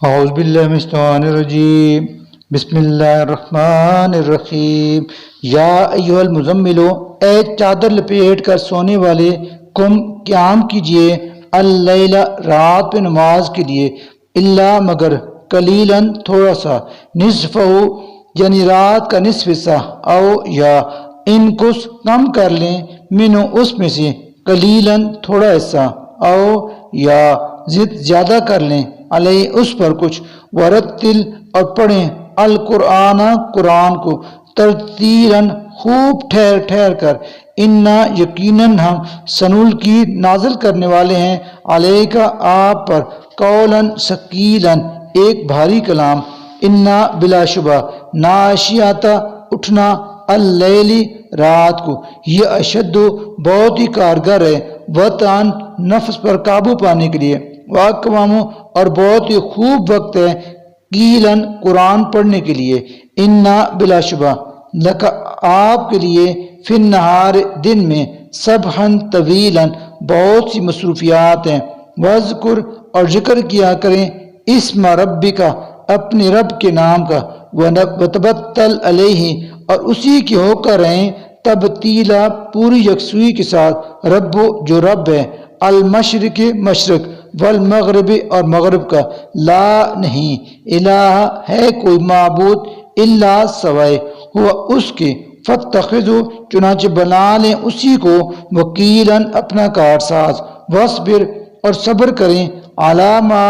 اعوذ باللہ من الشیطان الرجیم بسم اللہ الرحمن الرحیم یا ایھا المزمل، اے چادر لپیٹ کر سونے والے، قم قیام کیجئے، اللیل رات میں نماز کے لیے، الا مگر قلیلاً تھوڑا سا، نصفہ یعنی رات کا نصف حصہ، او یا انقص کم کر لیں، منو اس میں سے، قلیلاً تھوڑا حصہ، او یا زد زیادہ کر لیں، علیہ اس پر کچھ، ورتل اور پڑھیں، القرآن قرآن کو، ترتیلاً خوب ٹھہر ٹھہر کر، انا یقیناً ہم سنلقی نازل کرنے والے ہیں، علیک آپ پر، قولاً ثقیلاً ایک بھاری کلام، انا بلا شبہ، ناشیات اٹھنا، اللیلی رات کو، یہ اشد بہت ہی کارگر ہے، وطن نفس پر قابو پانے کے لیے، واقوام اور بہت ہی خوب وقت ہے، قیلاً قرآن پڑھنے کے لیے، انا بلا شبہ، لک آپ کے لیے، فی النہار دن میں، سبحاً طویلاً بہت سی مصروفیات ہیں، وذکر اور ذکر کیا کریں، اسم ربک اپنے رب کے نام کا، وتبتل علیہ اور اسی کے ہو کر رہیں، تبتیلا پوری یکسوئی کے ساتھ، رب جو رب ہے، المشرق مشرق، والمغرب اور مغرب کا، لا نہیں، الہ ہے کوئی معبود، الا سوائے، ہوا اس کے، فاتخذوا چنانچہ بنا لیں اسی کو، وکیلاً اپنا کارساز، واصبر اور صبر کریں، علی ما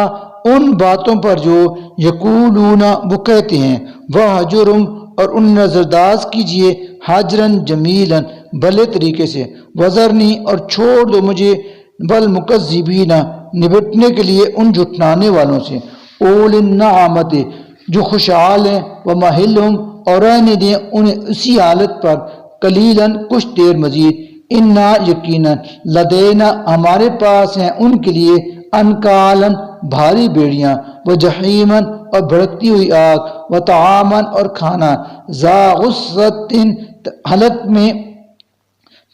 ان باتوں پر جو یقولون وہ کہتے ہیں، وہجرہم اور ان نظرداز کیجئے، حجراً جمیلاً بھلے طریقے سے، وذرنی اور چھوڑ دو مجھے، والمکذبین نبٹنے کے لیے ان جھٹلانے والوں سے، اول النعمت جو خوشحال ہیں، ومہلہم اور رہنے دیں انہیں اسی حالت پر، قلیلاً کچھ دیر مزید، انا یقیناً، لدینا ہمارے پاس ہیں ان کے لیے، انکالاً بھاری بیڑیاں، وجحیماً اور بھڑکتی ہوئی آگ، وطعاماً اور کھانا، ذا غصۃ حلق میں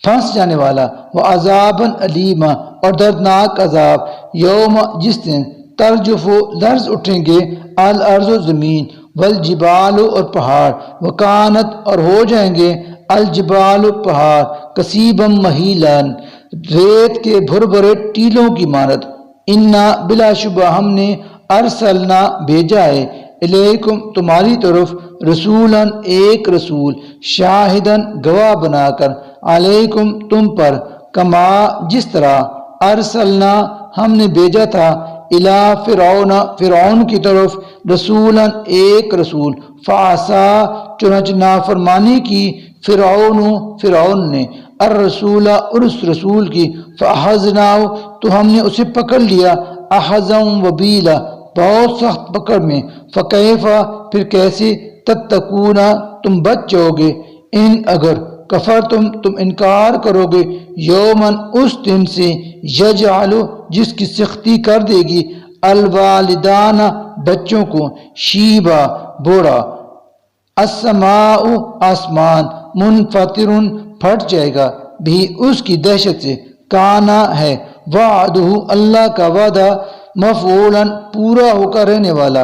پھنس جانے والا، وعذاباً علیما اور دردناک عذاب، یوم جس دن، ترجف لرز اٹھیں گے، الارض زمین، والجبال اور پہاڑ، وکانت اور ہو جائیں گے، الجبال پہاڑ، کثیبا مہیلاً ریت کے بھر بھرے ٹیلوں کی مانند، انا بلا شبہ ہم نے، ارسلنا بھیجا ہے، الیکم تمہاری طرف، رسولاً ایک رسول، شاہداً گواہ بنا کر، علیکم تم پر، کما جس طرح، ارسلنا ہم نے بھیجا تھا، الی فرعون فرعون کی طرف، رسولاً ایک رسول، فعصا چنانچہ نافرمانی کی، فرعون نے، الرسول اور اس رسول کی، فاخذناہ تو ہم نے اسے پکڑ لیا، اخذا وبیلا بہت سخت پکڑ میں، فکیف پھر کیسے، تتقون تم بچ جاؤ گے، ان اگر کفرتم تم انکار کرو گے، یومن اس دن سے، یجعل جس کی سختی کر دے گی، الوالدان بچوں کو، شیبا بوڑھا، السماء آسمان، منفطر پھٹ جائے گا، بھی اس کی دہشت سے، کانا ہے، وعدہ اللہ کا وعدہ، مفعولاً پورا ہو کر رہنے والا،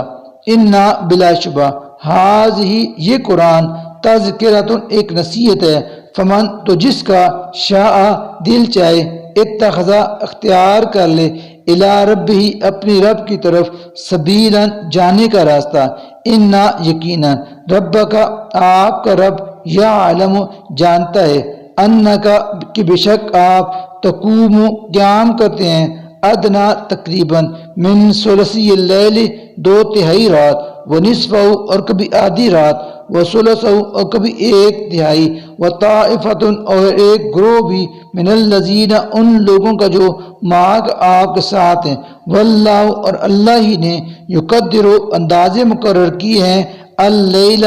انا بلا شبہ، ہاذہ یہ قرآن، تذکرۃ ایک نصیحت ہے، فمن تو جس کا شاء دل چاہے، اتخذ اختیار کر لے، الی ربہ اپنی رب کی طرف، سبیلاً جانے کا راستہ، انا یقیناً، ربک آپ کا رب، یعلم جانتا ہے، انکا کہ بے شک آپ، تقوم قیام کرتے ہیں، ادنا تقریباً، من ثلثی اللیل دو تہائی رات، ونصفہ اور کبھی آدھی رات، وثلثہ اور کبھی ایک تہائی، وطائفۃ اور ایک گروہ بھی، من الذین ان لوگوں کا جو معاک آپ کے ساتھ ہیں، واللہ اور اللہ ہی نے، یقدر اندازے مقرر کیے ہیں، اللیل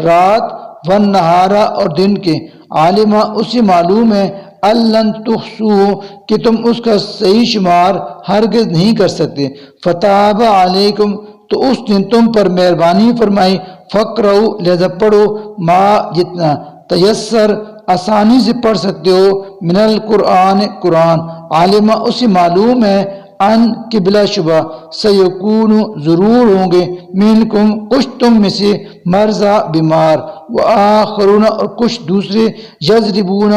رات، والنہار اور دن کے، عالمہ اسے معلوم ہے، الن تحصوہ کہ تم اس کا صحیح شمار ہرگز نہیں کر سکتے، فتاب علیکم تو اس نے تم پر مہربانی فرمائی، فقرؤ لہذا پڑھو، ما جتنا، تیسر آسانی سے پڑھ سکتے ہو، من القرآن قرآن، عالمہ اسے معلوم ہے، ان کہ بلا شبہ سیکون ضرور ہوں گے منکم کچھ تم میں سے مرضى بیمار وآخرون اور کچھ دوسرے یضربون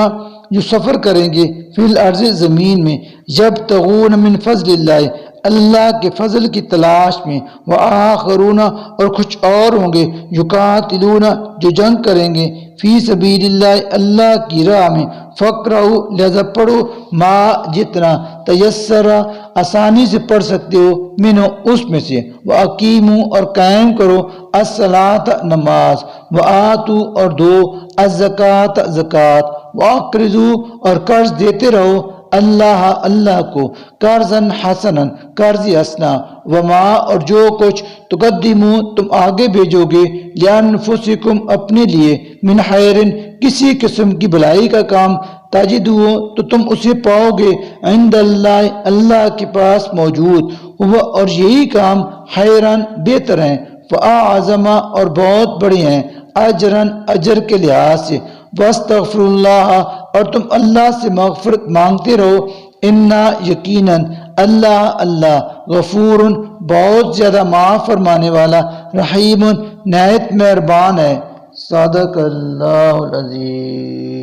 جو سفر کریں گے فی الارض زمین میں یبتغون من فضل اللہ اللہ کے فضل کی تلاش میں وآخرون اور کچھ اور ہوں گے یقاتلون جو جنگ کریں گے فی سبیل اللہ اللہ کی راہ میں فقرؤ لہذا پڑھو ما جتنا تیسر آسانی سے پڑھ سکتے ہو منو اس میں سے وَأَقِیمُوا اور قائم کرو الصلاۃ نماز وآتوا اور دو الزکاۃ زکوٰۃ وَأَقْرِضُوا اور قرض دیتے رہو اللہ کو قرضاً حسناً قرض حسنا وما اور جو کچھ تقدمو تم آگے بھیجو گے لانفسکم اپنے لیے من خیرن کسی قسم کی بھلائی کا کام تجدو تو تم اسے پاؤ گے عند اللہ اللہ کے پاس موجود وہ اور یہی کام خیرن بہتر ہیں فاعظم اور بہت بڑے ہیں اجرن اجر کے لحاظ سے واستغفر اللہ اور تم اللہ سے مغفرت مانگتے رہو انا یقیناً اللہ غفور بہت زیادہ معاف فرمانے والا رحیم نہایت مہربان ہے صدق اللہ العظیم.